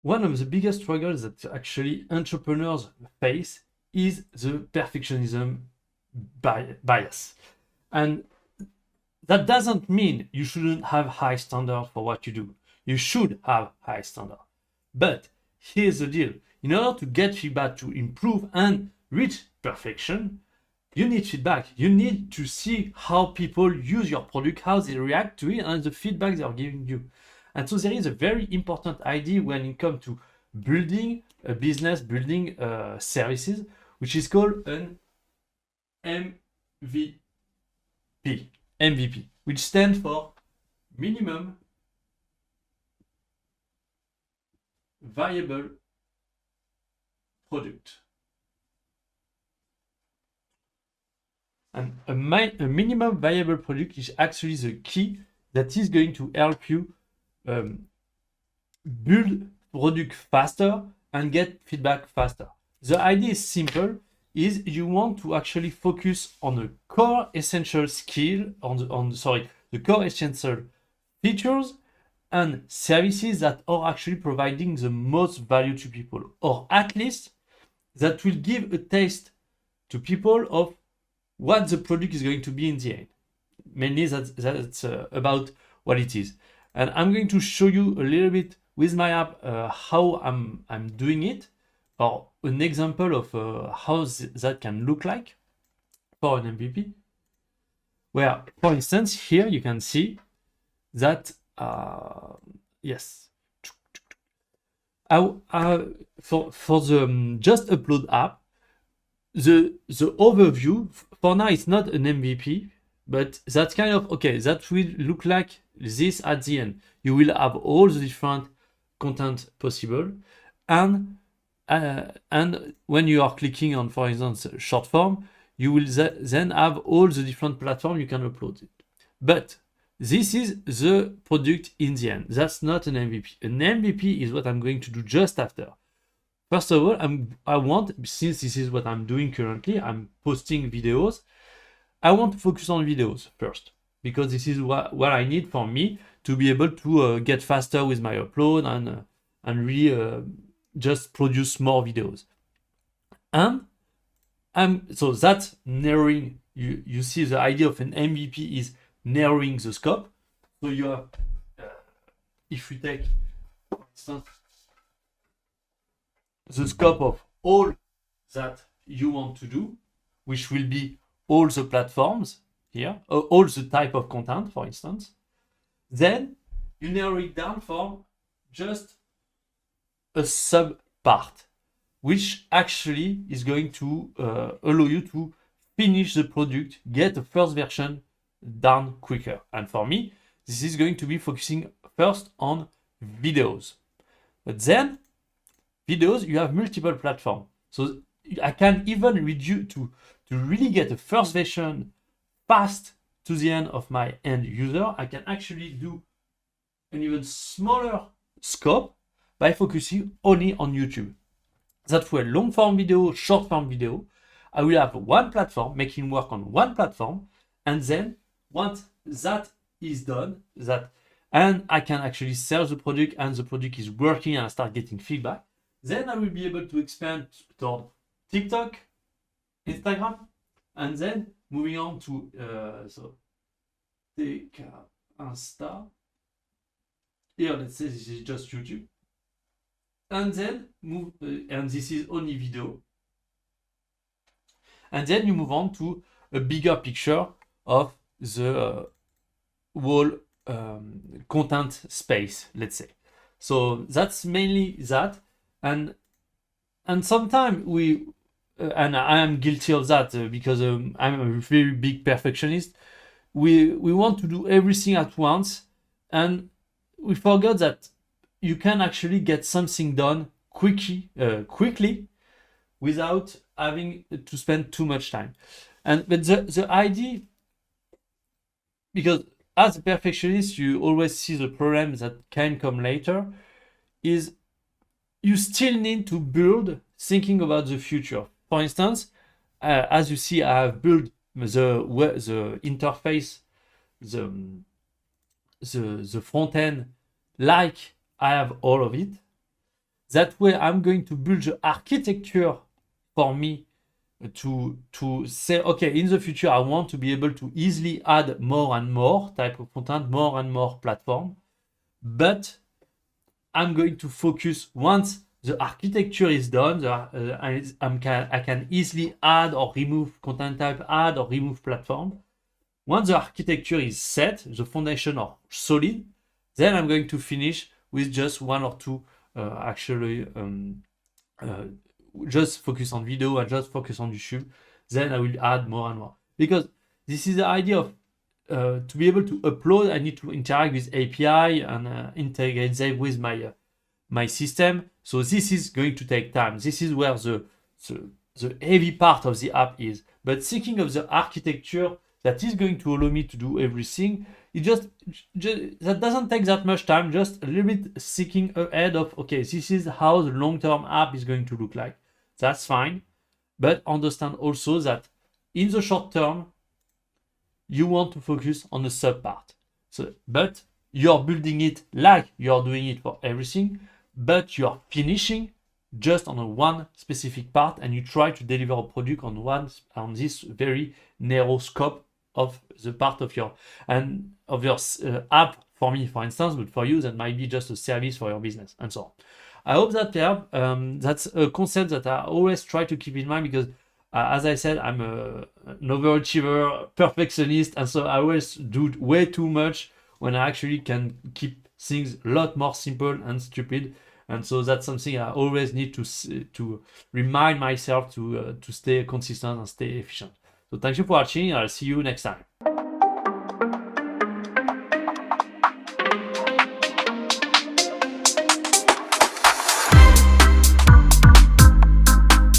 one of the biggest struggles that actually entrepreneurs face is the perfectionism bias. And that doesn't mean you shouldn't have high standard for what you do. You should have high standard. But here's the deal. In order to get feedback to improve and reach perfection, you need feedback. You need to see how people use your product, how they react to it, and the feedback they are giving you. And so there is a very important idea when it comes to building a business, building services, which is called an MVP, which stands for minimum viable product. And a minimum viable product is actually the key that is going to help you build product faster and get feedback faster. The idea is simple, is you want to actually focus on the core essential skill, the core essential features and services that are actually providing the most value to people, or at least that will give a taste to people of what the product is going to be in the end. Mainly that's about what it is. And I'm going to show you a little bit with my app how I'm doing it, or an example of how that can look like for an MVP. Where, for instance, here you can see that, yes, for the just upload app, the overview, for now it's not an MVP, but that's kind of, okay, that will look like this at the end. You will have all the different content possible, and when you are clicking on, for instance, short form, you will then have all the different platforms you can upload it. But this is the product in the end. That's not an MVP. An MVP is what I'm going to do just after. First of all, I want, since this is what I'm doing currently, I'm posting videos. I want to focus on videos first, because this is what I need for me to be able to get faster with my upload and really just produce more videos. And so that's narrowing. You see, the idea of an MVP is narrowing the scope. So you have, if we take, for instance, the scope of all that you want to do, which will be all the platforms here, all the type of content, for instance, then you narrow it down for just a sub part, which actually is going to allow you to finish the product, get the first version done quicker. And for me, this is going to be focusing first on videos. But then, videos, you have multiple platforms. So I can even reduce to really get the first version fast to the end of my end user. I can actually do an even smaller scope by focusing only on YouTube. That way, long form video, short form video, I will have one platform, making work on one platform, and then once that is done, and I can actually sell the product and the product is working and I start getting feedback, then I will be able to expand toward TikTok, Instagram, and then moving on to so take Insta. Here, let's say this is just YouTube, and then move, and this is only video, and then you move on to a bigger picture of the whole content space, let's say. So that's mainly that, and sometimes we and I am guilty of that because I'm a very big perfectionist. We want to do everything at once, and we forgot that you can actually get something done quickly without having to spend too much time. But the idea, because as a perfectionist, you always see the problems that can come later, is you still need to build thinking about the future. For instance, as you see, I have built the interface, the front end, like I have all of it. That way, I'm going to build the architecture for me to say, okay, in the future, I want to be able to easily add more and more type of content, more and more platform. But I'm going to focus once the architecture is done, I can easily add or remove content type, add or remove platform. Once the architecture is set, the foundation are solid, then I'm going to finish with just one or two actually just focus on video and just focus on YouTube. Then I will add more and more. Because this is the idea of to be able to upload, I need to interact with API and integrate them with my system. So this is going to take time. This is where the heavy part of the app is. But thinking of the architecture that is going to allow me to do everything, it just that doesn't take that much time. Just a little bit thinking ahead of, okay, this is how the long-term app is going to look like. That's fine. But understand also that in the short term, you want to focus on the sub part. So, but you're building it like you're doing it for everything, but you're finishing just on a one specific part, and you try to deliver a product on this very narrow scope of the part of your app. For me, for instance, but for you, that might be just a service for your business and so on. I hope that that's a concept that I always try to keep in mind, because as I said, I'm an overachiever, perfectionist, and so I always do way too much when I actually can keep things a lot more simple and stupid. And so that's something I always need to remind myself to stay consistent and stay efficient. So thank you for watching. I'll see you next time.